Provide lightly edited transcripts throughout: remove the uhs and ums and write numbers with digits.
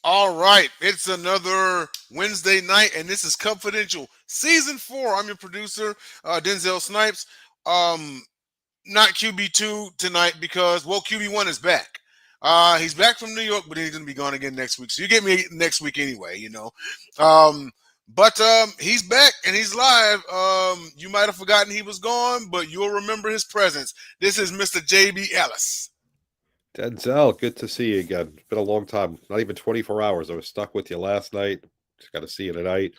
All right, it's another Wednesday night, and this is Cubfidential Season 4. I'm your producer, Denzel Snipes. Um, not QB2 tonight because, well, QB1 is back. He's back from New York, but he's going to be gone again next week. So you get me next week anyway. Um, but he's back and he's live. You might have forgotten he was gone, but you'll remember his presence. This is Mr. JB Ellis. Denzel, good to see you again. It's been a long time, not even 24 hours. I was stuck with you last night. Just got to see you tonight.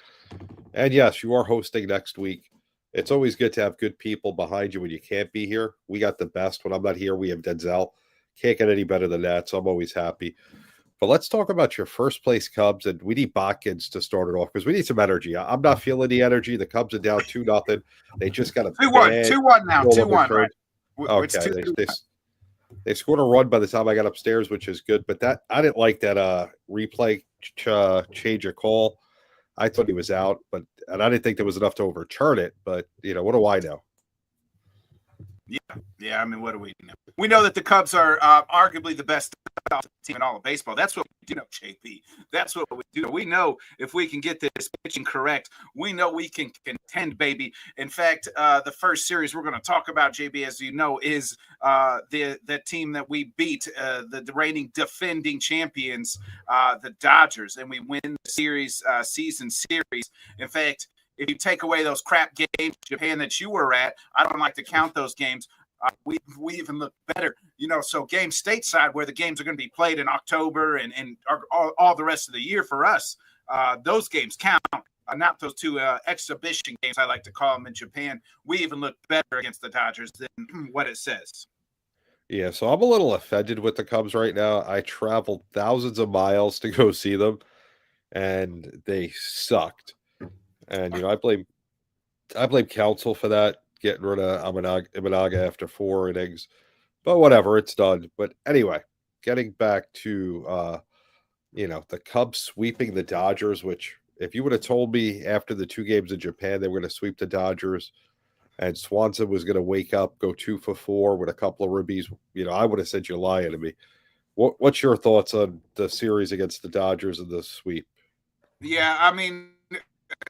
And yes, you are hosting next week. It's always good to have good people behind you when you can't be here. We got the best. When I'm not here, we have Denzel. Can't get any better than that, so I'm always happy. But let's talk about your first place Cubs, and we need Botkins to start it off because we need some energy. I'm not feeling the energy. The Cubs are down 2-0. They just got a 2-1, bad 2-1 now, goal 2-1, overturned. right? It's Okay, 2 they scored a run by the time I got upstairs, which is good. But that I didn't like that replay change of call. I thought he was out, and I didn't think there was enough to overturn it. But what do I know? Yeah. I mean, what do we know? We know that the Cubs are arguably the best team in all of baseball. That's what we do know, JP. That's what we do. We know if we can get this pitching correct, we know we can contend, baby. In fact, the first series we're going to talk about, JB, as you know, is the team that we beat, the reigning defending champions, the Dodgers, and we win the series, season series. In fact, if you take away those crap games, Japan, that you were at, I don't like to count those games. We even look better, so games stateside where the games are going to be played in October and all the rest of the year for us, those games count, not those two exhibition games, I like to call them in Japan. We even look better against the Dodgers than what it says. Yeah, so I'm a little offended with the Cubs right now. I traveled thousands of miles to go see them, and they sucked. And I blame Council for that, getting rid of Imanaga after 4 innings. But whatever, it's done. But anyway, getting back to the Cubs sweeping the Dodgers, which if you would have told me after the 2 games in Japan they were going to sweep the Dodgers and Swanson was going to wake up, go 2 for 4 with a couple of ribbies, I would have said you're lying to me. What's your thoughts on the series against the Dodgers and the sweep? Yeah, I mean,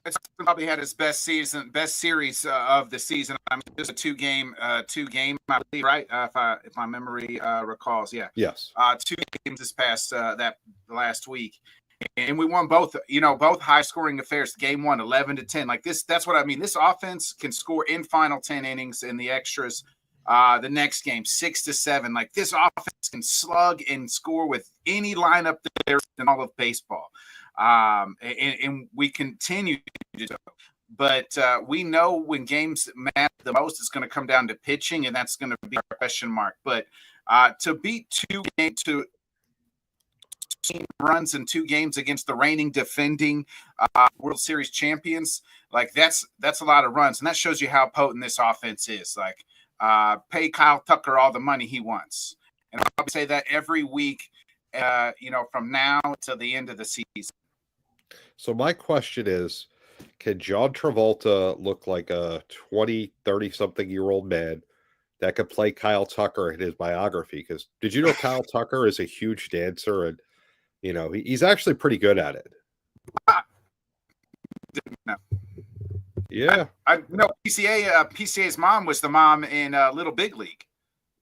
it's probably had his best series of the season. I mean, just a two-game, I believe, right? If my memory recalls, yeah. Yes. 2 games this past that last week, and we won both. Both high-scoring affairs. Game 1, 11-10. Like this, that's what I mean. This offense can score in final 10 innings in the extras. The next game, 6-7. Like this offense can slug and score with any lineup there in all of baseball. And we continue to do. But we know when games matter the most, it's going to come down to pitching, and that's going to be our question mark. But to beat 2 games to runs in 2 games against the reigning defending World Series champions, like that's a lot of runs, and that shows you how potent this offense is. Like pay Kyle Tucker all the money he wants, and I'll say that every week, from now to the end of the season. So my question is, can John Travolta look like a 20, 30-something-year-old man that could play Kyle Tucker in his biography? Because did you know Kyle Tucker is a huge dancer, and he's actually pretty good at it. No. Yeah. I know PCA's mom was the mom in Little Big League.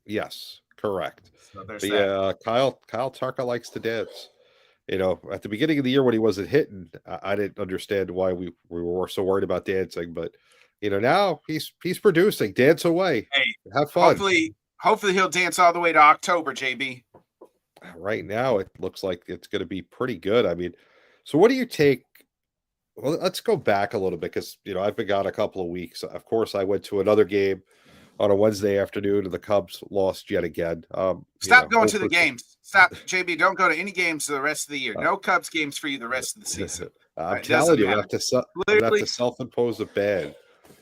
Yes, correct. So there's But that. yeah, Kyle Tucker likes to dance. At the beginning of the year when he wasn't hitting, I didn't understand why we were so worried about dancing. But now he's producing. Dance away. Hey, Have fun. Hopefully he'll dance all the way to October, JB. Right now, it looks like it's going to be pretty good. I mean, so what do you take? Well, let's go back a little bit because I've been gone a couple of weeks. Of course, I went to another game on a Wednesday afternoon, and the Cubs lost yet again. Stop going to the games. Stop, JB. Don't go to any games the rest of the year. No Cubs games for you the rest of the season. I'm telling you, I have to self-impose a ban.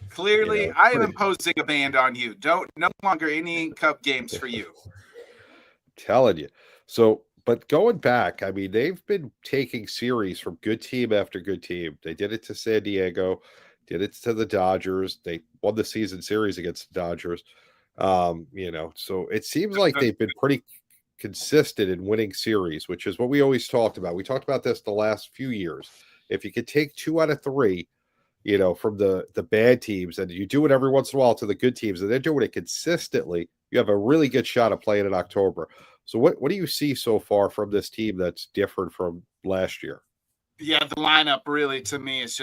Clearly, I am imposing a ban on you. No longer any Cub games for you. Telling you. So, but going back, I mean, they've been taking series from good team after good team. They did it to San Diego, did it to the Dodgers. They won the season series against the Dodgers. So it seems like they've been pretty consistent in winning series, which is what we always talked about. We talked about this the last few years. If you could take 2 out of 3, from the bad teams, and you do it every once in a while to the good teams, and they're doing it consistently, you have a really good shot of playing in October. So what do you see so far from this team that's different from last year? Yeah, the lineup really to me is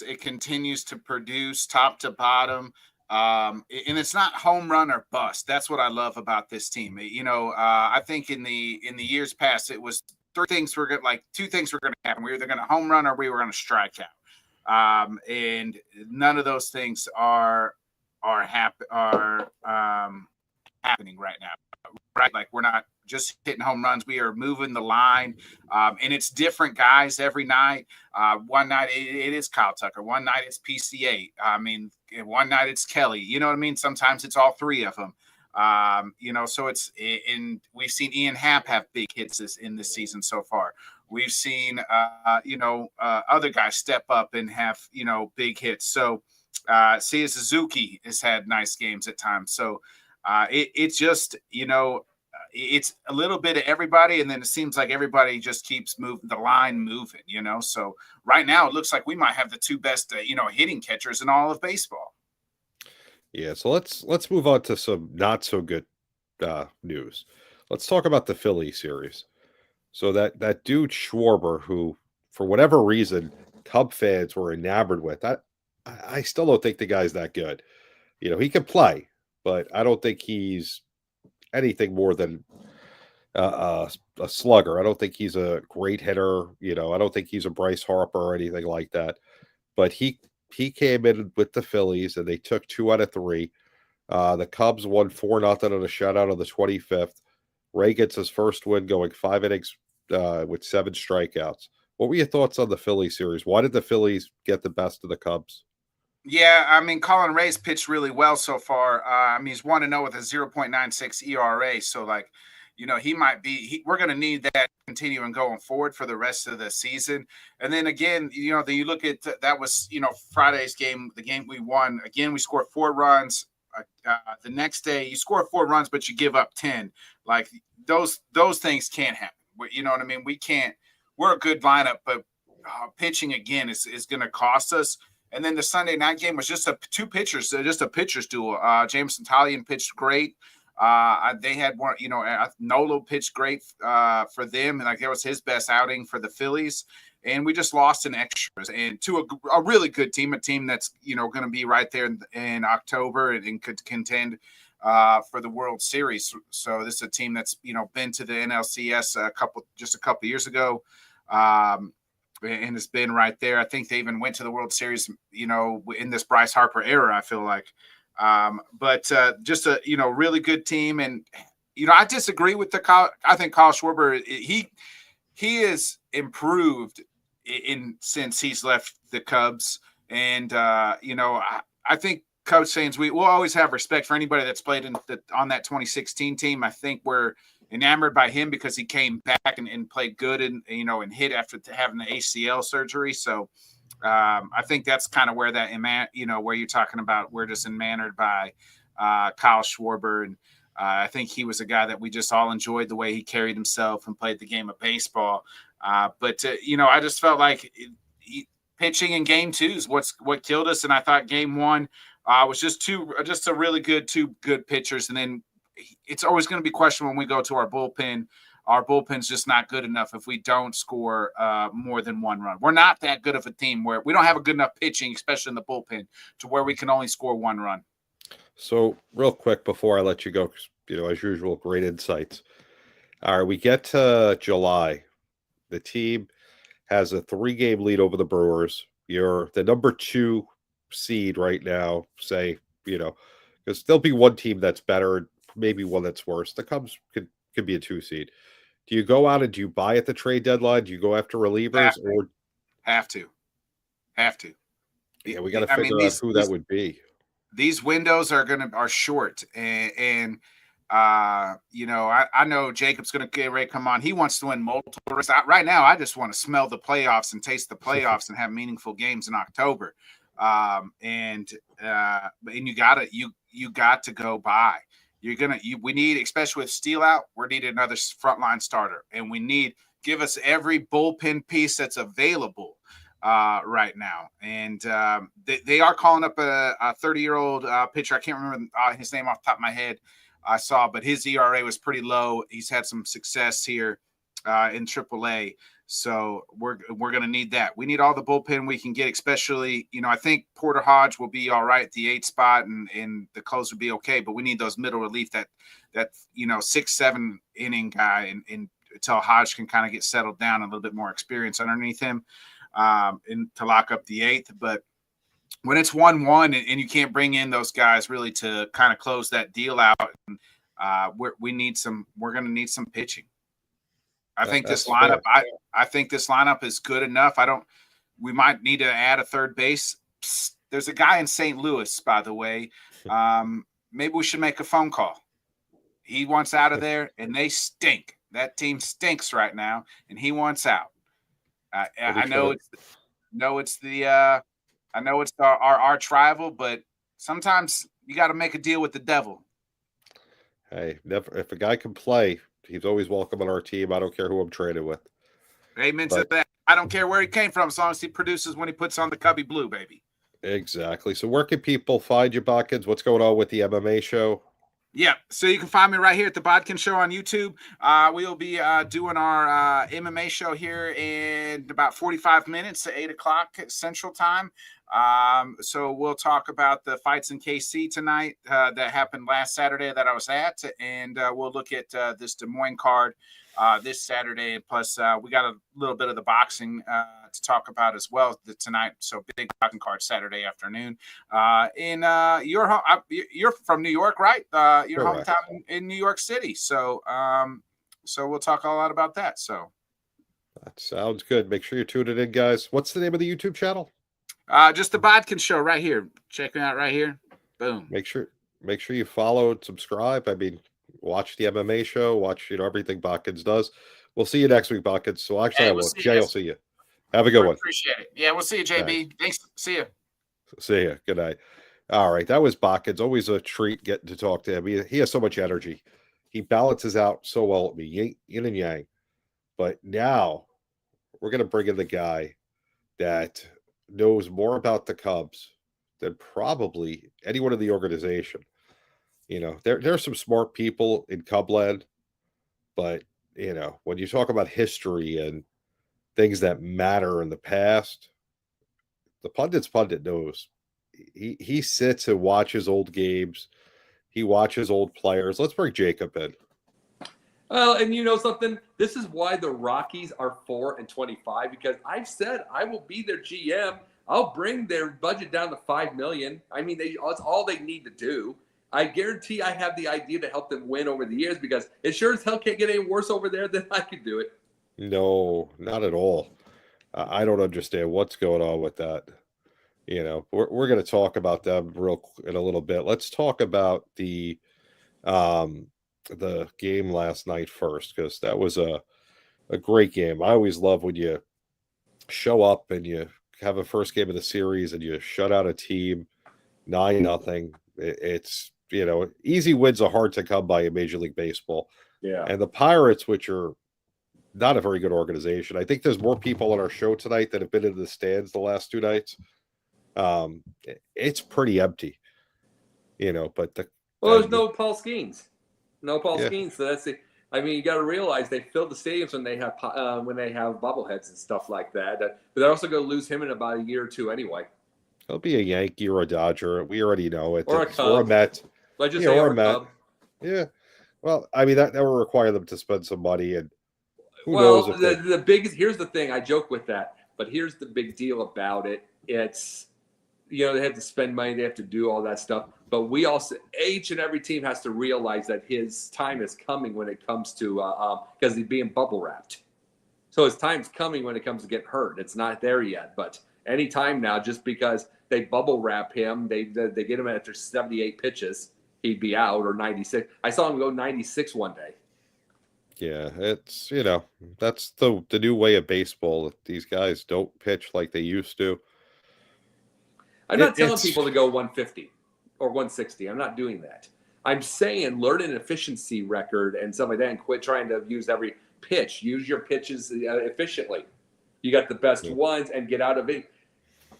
it continues to produce top to bottom. And it's not home run or bust. That's what I love about this team. I think in the years past it was two things were going to happen. We were either going to home run or we were going to strike out. And none of those things are happening right now. Right, like we're not just hitting home runs. We are moving the line, and it's different guys every night. One night it is Kyle Tucker. One night it's PCA. I mean, one night it's Kelly. You know what I mean? Sometimes it's all three of them. So it's in. We've seen Ian Happ have big hits in this season so far. We've seen other guys step up and have big hits. So Sia Suzuki has had nice games at times. So it's just it's a little bit of everybody, and then it seems like everybody just keeps moving the line moving. So right now it looks like we might have the two best hitting catchers in all of baseball. Yeah, so let's move on to some not so good news. Let's talk about the Philly series. So that dude Schwarber, who for whatever reason Cub fans were enamored with, I still don't think the guy's that good. He can play, but I don't think he's anything more than a slugger. I don't think he's a great hitter. I don't think he's a Bryce Harper or anything like that. But he came in with the Phillies and they took 2 out of 3. The Cubs won 4-0 on a shutout on the 25th. Ray gets his first win, going 5 innings with 7 strikeouts. What were your thoughts on the Philly series? Why did the Phillies get the best of the Cubs? Yeah, I mean, Colin Ray's pitched really well so far. He's 1-0 with a 0.96 ERA. So, he might be. We're going to need that continuing going forward for the rest of the season. And then again, you look at that was Friday's game, the game we won. Again, we scored 4 runs. The next day, you score 4 runs, but you give up 10. Like those things can't happen. You know what I mean? We can't. We're a good lineup, but pitching again is going to cost us. And then the Sunday night game was just two pitchers, just a pitcher's duel. Jameson Taillon pitched great. They had one, Nolo pitched great for them. And that was his best outing for the Phillies. And we just lost in extras and to a really good team, a team that's, going to be right there in October and could contend for the World Series. So this is a team that's, been to the NLCS a couple years ago. And it's been right there. I think they even went to the World Series, in this Bryce Harper era, I feel like. But just a, really good team. And, I disagree with I think Kyle Schwarber, he has improved since he's left the Cubs. And, I think Cubs fans, we will always have respect for anybody that's played on that 2016 team. I think we're enamored by him because he came back and played good and hit after having the ACL surgery. So I think that's kind of where where you're talking about, we're just enamored by Kyle Schwarber. And I think he was a guy that we just all enjoyed the way he carried himself and played the game of baseball. But I just felt like pitching in game 2 is what killed us. And I thought game 1 was just a really good, 2 good pitchers. And then it's always going to be questionable when we go to our bullpen. Our bullpen's just not good enough if we don't score more than 1 run. We're not that good of a team where we don't have a good enough pitching, especially in the bullpen, to where we can only score 1 run. So real quick before I let you go, as usual, great insights. All right, we get to July. The team has a 3-game lead over the Brewers. You're the number 2 seed right now, say, because there'll be one team that's better, maybe one that's worse. The Cubs could be a 2 seed. Do you go out and do you buy at the trade deadline? Do you go after relievers Have to? Yeah, we got to figure out who that would be. These windows are short, and I know Jacob's going to get ready to come on. He wants to win multiple. Right now, I just want to smell the playoffs and taste the playoffs and have meaningful games in October. And you got to go buy. we need, especially with Steele out, we need another frontline starter, and we need give us every bullpen piece that's available right now. And they are calling up a 30-year-old pitcher. I can't remember his name off the top of my head. I saw, but his ERA was pretty low. He's had some success here in AAA. So we're going to need that. We need all the bullpen we can get, especially, I think Porter Hodge will be all right at the 8 spot and the close will be okay, but we need those middle relief that 6-7 inning guy and until Hodge can kind of get settled down, a little bit more experience underneath him and to lock up the 8th. But when it's 1-1 and you can't bring in those guys really to kind of close that deal out, we're going to need some pitching. I think this lineup. I think this lineup is good enough. We might need to add a third base. Psst, there's a guy in St. Louis, by the way. Maybe we should make a phone call. He wants out of there, and they stink. That team stinks right now, and I know it's our arch rival, but sometimes you got to make a deal with the devil. Hey, never. If a guy can play, he's always welcome on our team. I don't care who I'm traded with. Amen to that. I don't care where he came from, as long as he produces when he puts on the Cubby Blue, baby. Exactly. So where can people find you, Botkins? What's going on with the MMA show? Yeah, so you can find me right here at the Bodkin Show on YouTube. We'll be doing our MMA show here in about 45 minutes at 8 o'clock Central Time. So we'll talk about the fights in KC tonight that happened last Saturday that I was at, and we'll look at this Des Moines card this Saturday. Plus, we got a little bit of the boxing to talk about as well tonight. So big boxing card Saturday afternoon. You're from New York, right? Your Correct. hometown in New York City. So so we'll talk a lot about that. So That sounds good. Make sure you're tuning in, guys. What's the name of the YouTube channel? Just the Bodkin Show right here. Check me out right here. Boom. Make sure you follow and subscribe. I mean, watch the MMA show. Watch everything Botkins does. We'll see you next week, Botkins. So actually, I will. Jay, I'll see you. Have a good one. Appreciate it. Yeah, we'll see you, JB. Thanks. See you. See you. Good night. All right, that was Botkins. Always a treat getting to talk to him. He has so much energy. He balances out so well at me, yin and yang. But now we're going to bring in the guy that knows more about the Cubs than probably anyone in the organization. There are some smart people in Cubland, but when you talk about history and things that matter in the past, the pundit knows. He sits and watches old games. He watches old players. Let's bring Jacob in. Well, and you know something? This is why the Rockies are 4-25, because I've said I will be their GM. I'll bring their budget down to $5 million. I mean, that's all they need to do. I guarantee I have the idea to help them win over the years, because it sure as hell can't get any worse over there than I could do it. No, not at all. I don't understand what's going on with that. We're going to talk about them in a little bit. Let's talk about the game last night first, because that was a great game. I always love when you show up and you have a first game of the series and you shut out a team 9-0. It's easy wins are hard to come by in Major League Baseball. Yeah. And the Pirates, which are not a very good organization. I think there's more people on our show tonight that have been in the stands the last 2 nights. It's pretty empty, but there's no Paul Skeens. No Paul Skeens. So that's it. I mean, you got to realize they fill the stadiums when they have bobbleheads and stuff like that. But they're also going to lose him in about a year or two anyway. He'll be a Yankee or a Dodger. We already know it. Or a Cub. Or a Met. Let's just say or a Met. Cub. Yeah. Well, I mean, that will require them to spend some money. And who knows if the biggest – here's the thing. I joke with that. But here's the big deal about it. It's – they have to spend money. They have to do all that stuff. But we also – each and every team has to realize that his time is coming when it comes to because he's being bubble wrapped. So his time's coming when it comes to getting hurt. It's not there yet. But any time now, just because they bubble wrap him, they get him after 78 pitches, he'd be out, or 96. I saw him go 96 one day. Yeah, it's, that's the new way of baseball. These guys don't pitch like they used to. I'm not telling people to go 150 or 160. I'm not doing that. I'm saying learn an efficiency record and stuff like that, and quit trying to use every pitch. Use your pitches efficiently. You got the best ones, and get out of it.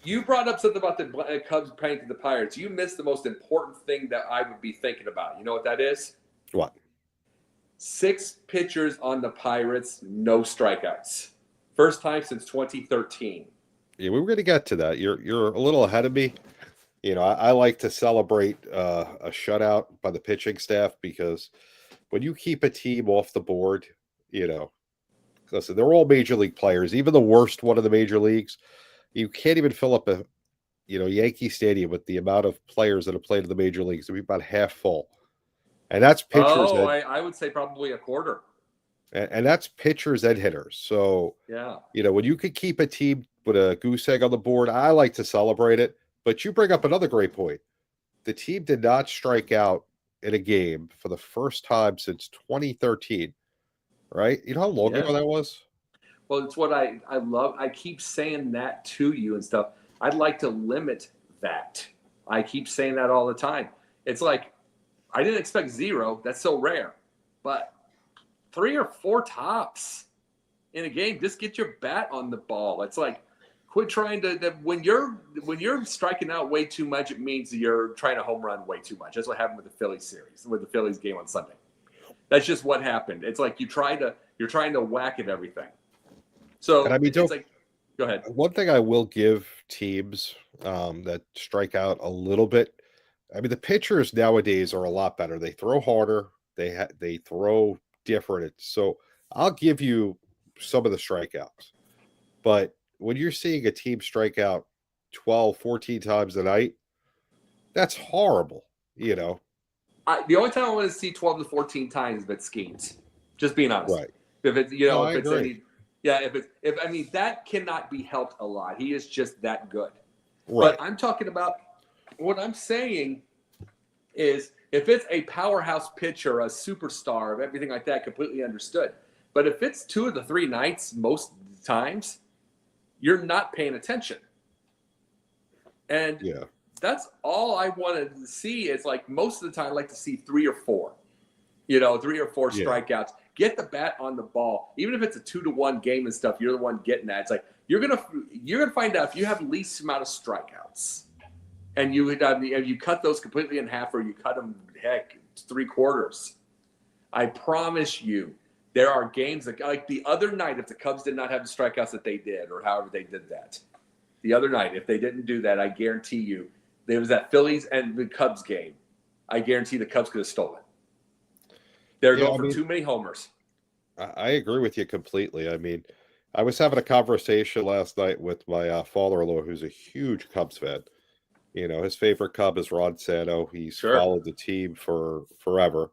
You brought up something about the Cubs playing to the Pirates. You missed the most important thing that I would be thinking about. You know what that is? What? 6 pitchers on the Pirates, no strikeouts. First time since 2013. Yeah, we were going to get to that. You're a little ahead of me. I like to celebrate a shutout by the pitching staff, because when you keep a team off the board, listen, they're all major league players. Even the worst one of the major leagues, you can't even fill up a Yankee Stadium with the amount of players that have played in the major leagues. It'll be about half full, and that's pitchers. I would say probably a quarter. And that's pitchers and hitters. So yeah, when you could keep a team with a goose egg on the board, I like to celebrate it. But you bring up another great point. The team did not strike out in a game for the first time since 2013, right? You know how long ago that was? Well, it's what I love. I keep saying that to you and stuff. I'd like to limit that. I keep saying that all the time. It's like, I didn't expect 0. That's so rare. But 3 or 4 tops in a game, just get your bat on the ball. It's like, quit trying to. When you're striking out way too much, it means you're trying to home run way too much. That's what happened with the Phillies series, with the Phillies game on Sunday. That's just what happened. It's like you're trying to whack at everything. So it's like, go ahead. One thing I will give teams that strike out a little bit. I mean, the pitchers nowadays are a lot better. They throw harder. They throw different. So I'll give you some of the strikeouts, but when you're seeing a team strike out 12, 14 times a night, that's horrible, The only time I want to see 12 to 14 times is if it's schemes. Just being honest. Right. If it's, I agree. That cannot be helped a lot. He is just that good. Right. But I'm talking about, what I'm saying is, if it's a powerhouse pitcher, a superstar of everything like that, completely understood. But if it's 2 of the 3 nights, most times, you're not paying attention. And that's all I wanted to see. Is like, most of the time I like to see 3 or 4, 3 or 4 strikeouts. Get the bat on the ball. Even if it's a 2-1 game and stuff, you're the one getting that. It's like, you're gonna find out if you have least amount of strikeouts, and you cut those completely in half, or you cut them 3/4. I promise you, there are games like the other night, if the Cubs did not have the strikeouts that they did, or however they did that, the other night, if they didn't do that, I guarantee you, there was that Phillies and the Cubs game. I guarantee the Cubs could have stolen. They're going for too many homers. I agree with you completely. I mean, I was having a conversation last night with my father-in-law, who's a huge Cubs fan. His favorite Cub is Ron Santo. He's followed the team for forever.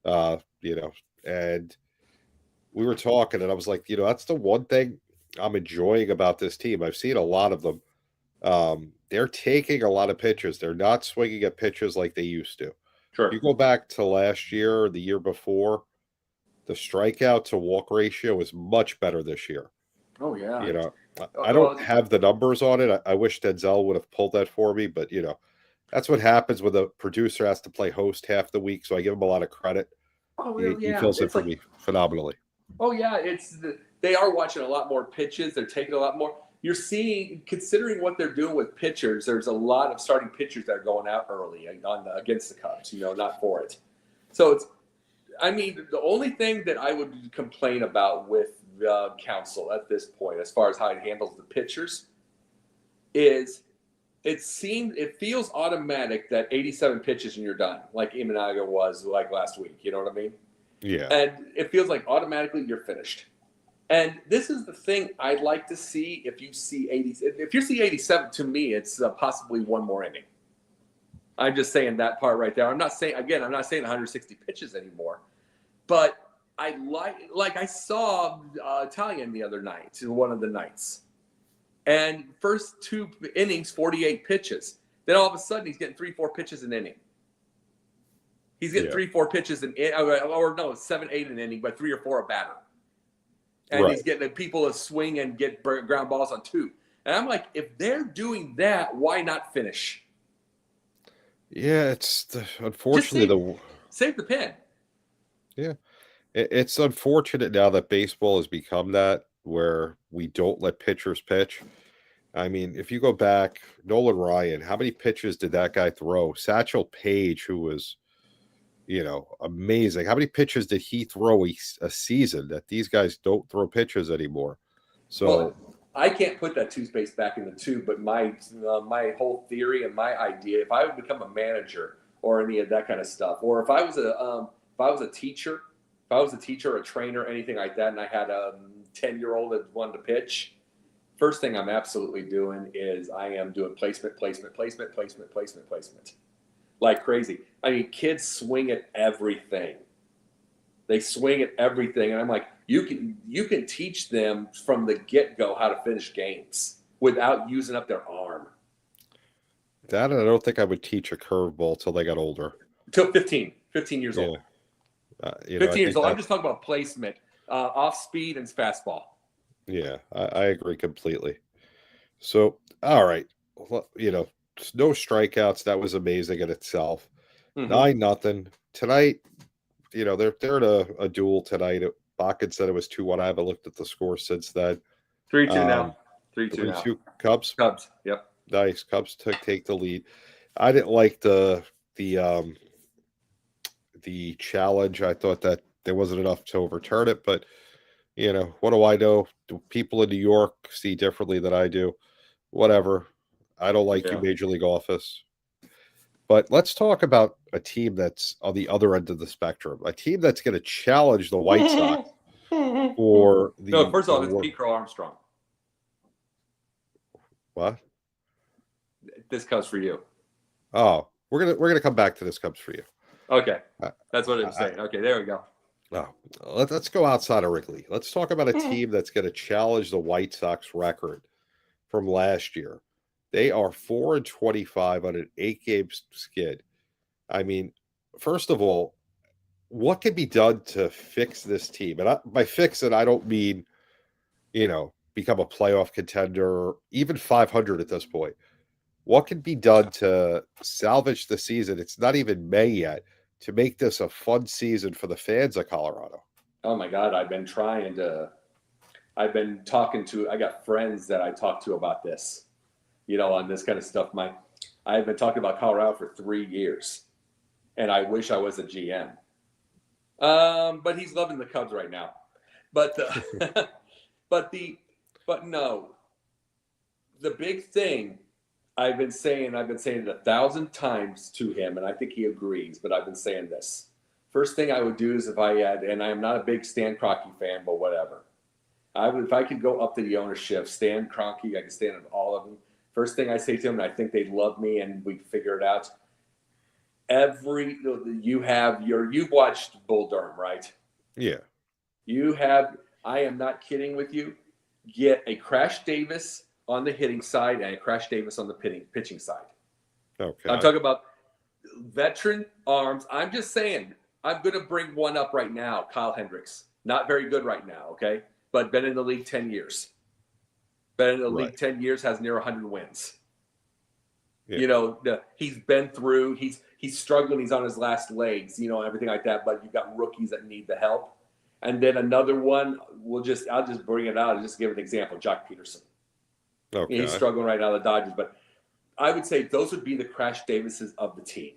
And we were talking, and I was like, that's the one thing I'm enjoying about this team. I've seen a lot of them. They're taking a lot of pitches. They're not swinging at pitches like they used to. Sure. You go back to last year or the year before, the strikeout to walk ratio is much better this year. Oh, yeah. I don't have the numbers on it. I wish Denzel would have pulled that for me, but that's what happens when the producer has to play host half the week. So I give him a lot of credit. Oh, He fills it for me phenomenally. Oh, yeah. They are watching a lot more pitches. They're taking a lot more. You're seeing, considering what they're doing with pitchers, there's a lot of starting pitchers that are going out early against the Cubs, not for it. So the only thing that I would complain about with the council at this point, as far as how it handles the pitchers, is it feels automatic that 87 pitches and you're done, like Imanaga was like last week. You know what I mean? Yeah. And it feels like automatically you're finished. And this is the thing I'd like to see. If you see 87, to me, it's possibly one more inning. I'm just saying that part right there. I'm not saying 160 pitches anymore, but I I saw Italian the other night, one of the nights, and first 2 innings, 48 pitches. Then all of a sudden he's getting 3-4 pitches an inning. He's getting 3-4 pitches an inning, or no, 7-8 an inning, but 3 or 4 a batter. And he's getting people to swing and get ground balls on 2. And I'm like, if they're doing that, why not finish? Yeah, unfortunately save the pen. yeah. It's unfortunate now that baseball has become that where we don't let pitchers pitch. I mean, if you go back, Nolan Ryan, how many pitches did that guy throw? Satchel Paige, who was, amazing. How many pitches did he throw a season that these guys don't throw pitches anymore? So, well, I can't put that toothpaste back in the tube, but my whole theory and my idea, if I would become a manager or any of that kind of stuff, or if I was a teacher, a trainer, anything like that, and I had a 10-year-old that wanted to pitch, first thing I'm absolutely doing is I am doing placement, like crazy. I mean, kids swing at everything. They swing at everything, and I'm like, you can teach them from the get-go how to finish games without using up their arm. that I don't think I would teach a curveball till they got older. Till 15 years old. 15 years old. I'm just talking about placement, off speed and fastball. Yeah, I agree completely. So, all right, well, no strikeouts. That was amazing in itself. Mm-hmm. 9-0 tonight. They're in a duel tonight. Bakken said it was 2-1. I haven't looked at the score since then. 3-2 now. 3-2 now. 3-2 Cubs. Cubs. Yep. Nice. Cubs take the lead. I didn't like the challenge. I thought that there wasn't enough to overturn it, but what do I know? Do people in New York see differently than I do? Whatever. I don't like you, Major League Office. But let's talk about a team that's on the other end of the spectrum. A team that's going to challenge the White Sox for the. No, first off, it's Pete Crow Armstrong. What? This comes for you. Oh, we're gonna come back to this comes for you. Okay, that's what I'm saying. Okay, there we go. Oh, let's go outside of Wrigley. Let's talk about a team that's going to challenge the White Sox record from last year. They are 4-25 on an 8-game skid. I mean, first of all, what can be done to fix this team? And by fix it, I don't mean, become a playoff contender, even 500 at this point. What can be done to salvage the season? It's not even May yet, to make this a fun season for the fans of Colorado. Oh my God, I've been talking to, I got friends that I talk to about this, on this kind of stuff. I've been talking about Colorado for 3 years, and I wish I was a GM. But he's loving the Cubs right now. But no, the big thing I've been saying it 1,000 times to him, and I think he agrees, but I've been saying this. First thing I would do is if I had, and I'm not a big Stan Kroenke fan, but whatever. If I could go up to the ownership, Stan Kroenke, I could stand with all of them. First thing I say to him, and I think they'd love me and we figure it out. You've watched Bull Durham, right? Yeah. I am not kidding with you. Get a Crash Davis on the hitting side and a Crash Davis on the pitching side. Okay. I'm talking about veteran arms. I'm just saying, I'm going to bring one up right now, Kyle Hendricks. Not very good right now, okay? But been in the league 10 years. League 10 years, has near 100 wins. Yeah. He's been through, he's struggling, he's on his last legs, everything like that, but you've got rookies that need the help. And then another one, I'll just bring it out and just give an example, Jock Peterson. Okay. He's struggling right now, the Dodgers, but I would say those would be the Crash Davises of the team.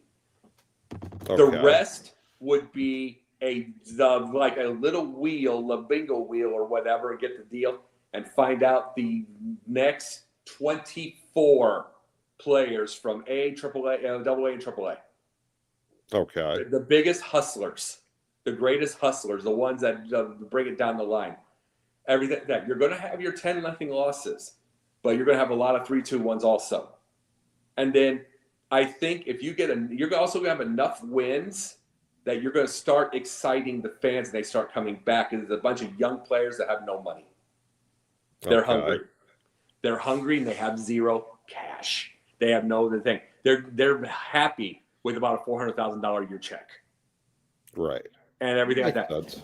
Okay. The rest would be like a little wheel, a bingo wheel or whatever, and get the deal and find out the next 24 players from A, AAA, AA, and AAA. Okay. The biggest hustlers, the greatest hustlers, the ones that bring it down the line. Everything that you're going to have your 10-0 losses, but you're going to have a lot of 3-2 ones also. And then I think if you're also going to have enough wins that you're going to start exciting the fans and they start coming back. And there's a bunch of young players that have no money. They're hungry. They're hungry and they have zero cash. They have no other thing. They're happy with about a $400,000 a year check. Right. And everything like that. Sense.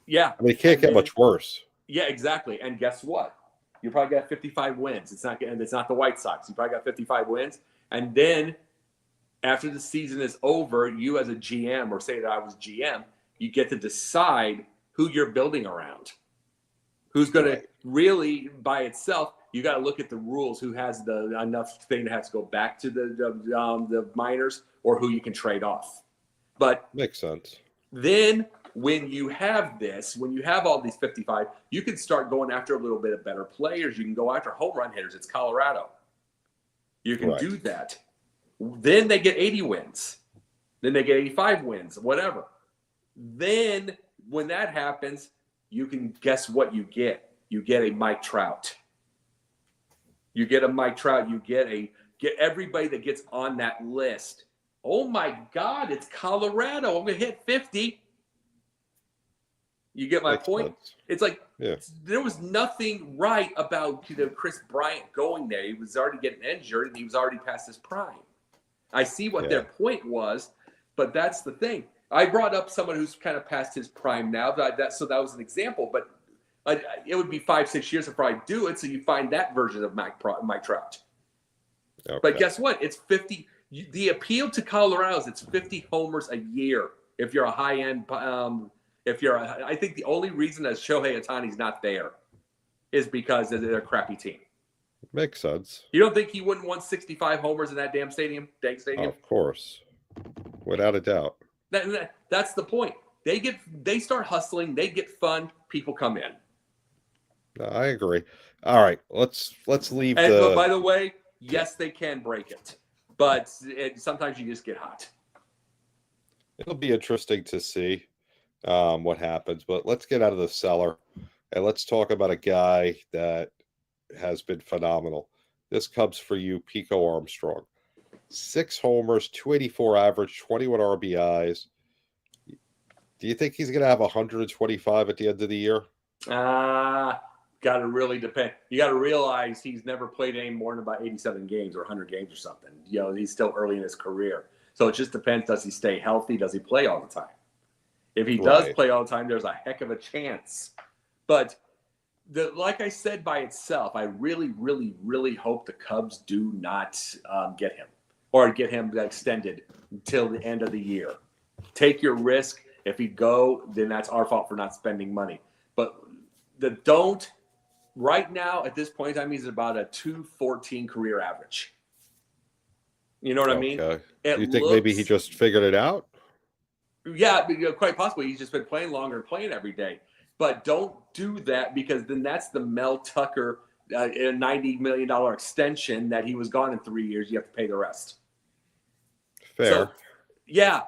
Yeah. I mean, it can't get much worse. Yeah, exactly. And guess what? You probably got 55 wins. It's not the White Sox. You probably got 55 wins. And then After the season is over, you as a GM, or say that I was GM, you get to decide who you're building around. Who's going to really, by itself, you got to look at the rules. Who has the enough thing that has to go back to the minors, or who you can trade off. But makes sense. Then when you have this, when you have all these 55, you can start going after a little bit of better players. You can go after home run hitters. It's Colorado. You can do that. Then they get 80 wins. Then they get 85 wins, whatever. Then when that happens, you can guess what you get. You get a Mike Trout. You get a Mike Trout. You get everybody that gets on that list. Oh my God, it's Colorado. I'm going to hit 50. You get my point? It's like there was nothing right about Chris Bryant going there. He was already getting injured, and he was already past his prime. I see what their point was, but that's the thing. I brought up someone who's kind of past his prime now. So that was an example, but it would be 5-6 years before I do it. So you find that version of Mike Trout. Okay. But guess what? It's 50. The appeal to Colorado is it's 50 homers a year. If you're a high end, I think the only reason that Shohei Ohtani's not there is because they're a crappy team. Makes sense. You don't think he wouldn't want 65 homers in that damn stadium? Of course, without a doubt. That's the point. They start hustling. They get fun. People come in. I agree. All right, let's leave. But by the way, yes, they can break it, but sometimes you just get hot. It'll be interesting to see what happens, but let's get out of the cellar and let's talk about a guy that has been phenomenal. This comes for you, Pico Armstrong. 6 homers, 284 average, 21 RBIs. Do you think he's going to have 125 at the end of the year? Got to really depend. You got to realize he's never played any more than about 87 games or 100 games or something. He's still early in his career. So it just depends. Does he stay healthy? Does he play all the time? If he does play all the time, there's a heck of a chance. But like I said by itself, I really, really, really hope the Cubs do not get him or get him extended until the end of the year. Take your risk. If he go, then that's our fault for not spending money. But right now, at this point in time, he's about a 214 career average. You know what I mean? You think maybe he just figured it out? Yeah, quite possibly. He's just been playing longer and playing every day. But don't do that, because then that's the Mel Tucker $90 million extension that he was gone in 3 years. You have to pay the rest. Fair.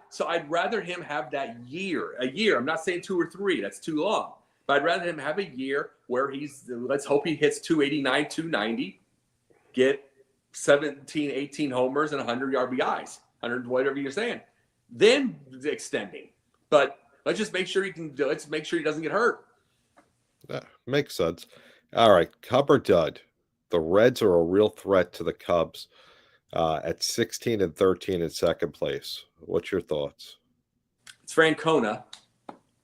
So I'd rather him have that year. A year. I'm not saying 2 or 3. That's too long. But I'd rather him have a year where let's hope he hits 289, 290, get 17, 18 homers and 100 RBIs, 100 whatever you're saying. Then extending. But let's just make sure let's make sure he doesn't get hurt. That makes sense. All right, Cub or dud? The Reds are a real threat to the Cubs at 16 and 13 in second place. What's your thoughts? It's Francona,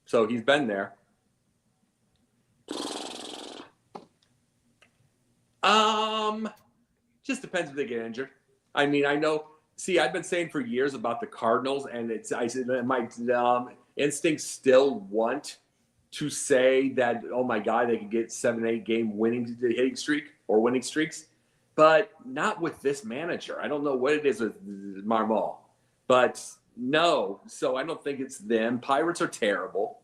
so he's been there. Just depends if they get injured. I mean, I know. See, I've been saying for years about the Cardinals, and I said my instincts still want to say that, oh my God, they could get 7-8 game hitting streak or winning streaks, but not with this manager. I don't know what it is with Marmol, but no. So I don't think it's them. Pirates are terrible.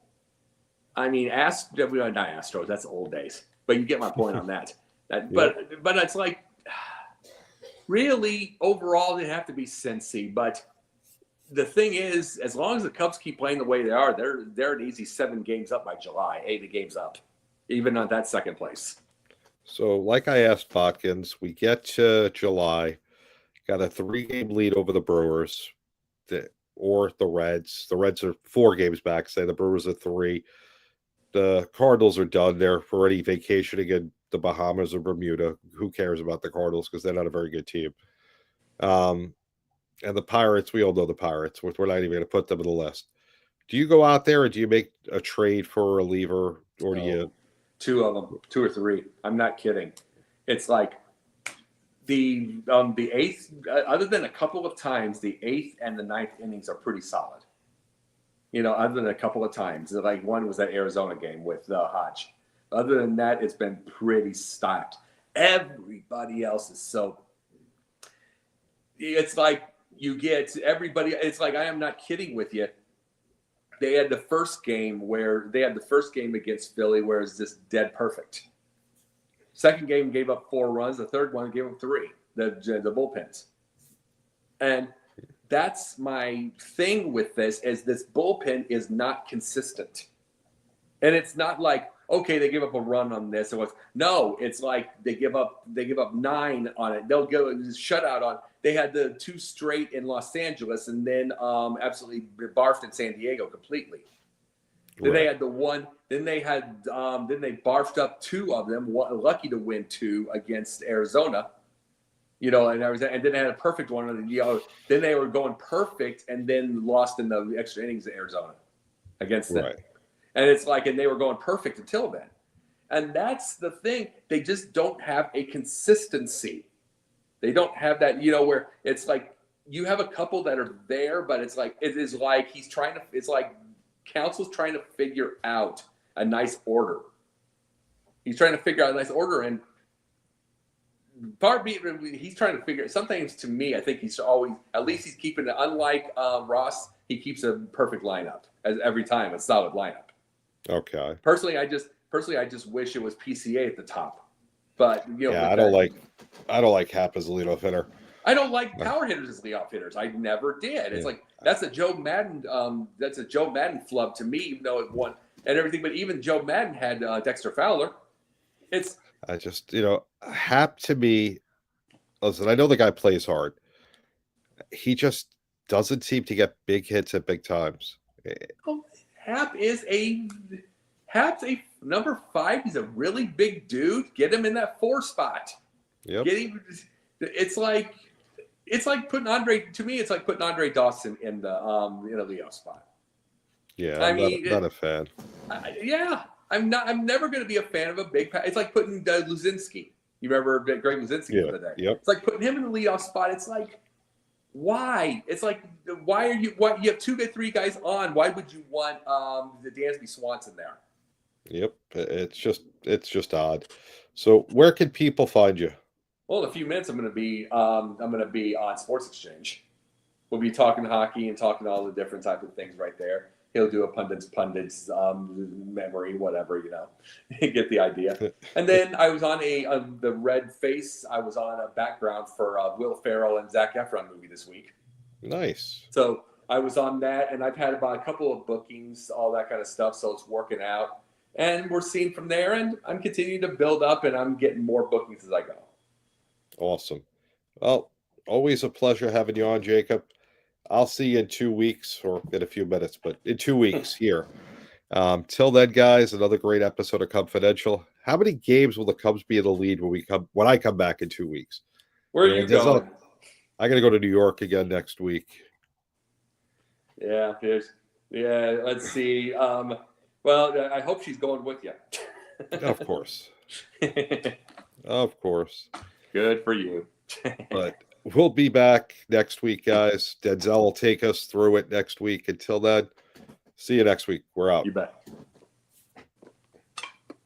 I mean, not Astros. That's old days, but you get my point on that. But it's like, really, overall, they have to be Cincy. But the thing is, as long as the Cubs keep playing the way they are, they're an easy 7 games up by July, 8 games up, even on that second place. So, like I asked Potkins, we get to July, got a 3-game lead over the Brewers or the Reds. The Reds are 4 games back, say the Brewers are 3. The Cardinals are done. They're already vacationing in the Bahamas or Bermuda. Who cares about the Cardinals, because they're not a very good team. And the Pirates, we all know the Pirates. We're not even going to put them on the list. Do you go out there or do you make a trade for a reliever, or do you? 2 of them, 2 or 3. I'm not kidding. It's like the eighth, other than a couple of times, the eighth and the ninth innings are pretty solid. Other than a couple of times, like one was that Arizona game with Hodge. Other than that, it's been pretty stacked. Everybody else is so. It's like you get everybody. It's like, I am not kidding with you. They had the first game against Philly where it's just dead perfect. Second game gave up 4 runs. The third one gave up 3. The bullpens. And that's my thing with this, is this bullpen is not consistent. And it's not like, okay, they give up a run on this. It's like they give up 9 on it. They'll go shutout on. They had the 2 straight in Los Angeles, and then absolutely barfed in San Diego completely. Then they had the one. Then they barfed up 2 of them. Lucky to win 2 against Arizona. And then they had a perfect one. Then they were going perfect, and then lost in the extra innings of Arizona against them. Right. And it's like, and they were going perfect until then. And that's the thing. They just don't have a consistency. They don't have that, where it's like you have a couple that are there, but it's like it's like Council's trying to figure out a nice order. He's trying to figure out a nice order, and he's trying to figure. Sometimes, to me, I think he's always, at least he's keeping it. Unlike Ross, he keeps a perfect lineup every time, a solid lineup. Okay. Personally, I just wish it was PCA at the top. But I don't like Hap as a leadoff hitter. I don't like power hitters as leadoff hitters. I never did. It's like that's a Joe Madden flub to me, even though it won and everything. But even Joe Madden had Dexter Fowler. I just Hap to me. Listen, I know the guy plays hard. He just doesn't seem to get big hits at big times. Hap's a number 5. He's a really big dude. Get him in that 4 spot. Yep. It's like putting Andre. To me, it's like putting Andre Dawson in the Leo spot. Yeah, I'm not a fan. I'm never going to be a fan of a big. It's like putting Luzinski. You remember Greg Luzinski the other day? Yep. It's like putting him in the leadoff spot. It's like, why? It's like, why are you? What, you have 2 to 3 guys on. Why would you want the Dansby Swanson there? Yep, it's just odd. So where can people find you? Well, in a few minutes, I'm going to be on Sports Exchange. We'll be talking hockey and talking all the different types of things right there. He'll do a pundits memory, whatever, get the idea. And then I was on the Red Face. I was on a background for Will Ferrell and Zac Efron movie this week. Nice. So I was on that, and I've had about a couple of bookings, all that kind of stuff. So it's working out. And we're seeing from there, and I'm continuing to build up, and I'm getting more bookings as I go. Awesome. Well, always a pleasure having you on, Jacob. I'll see you in 2 weeks, or in a few minutes, but in 2 weeks here. Till then, guys, another great episode of Cubfidential. How many games will the Cubs be in the lead when I come back in 2 weeks? Where are you going? I got to go to New York again next week. Yeah, let's see. Well, I hope she's going with you. Of course. Of course. Good for you. But we'll be back next week, guys. Denzel will take us through it next week. Until then, see you next week. We're out. You bet.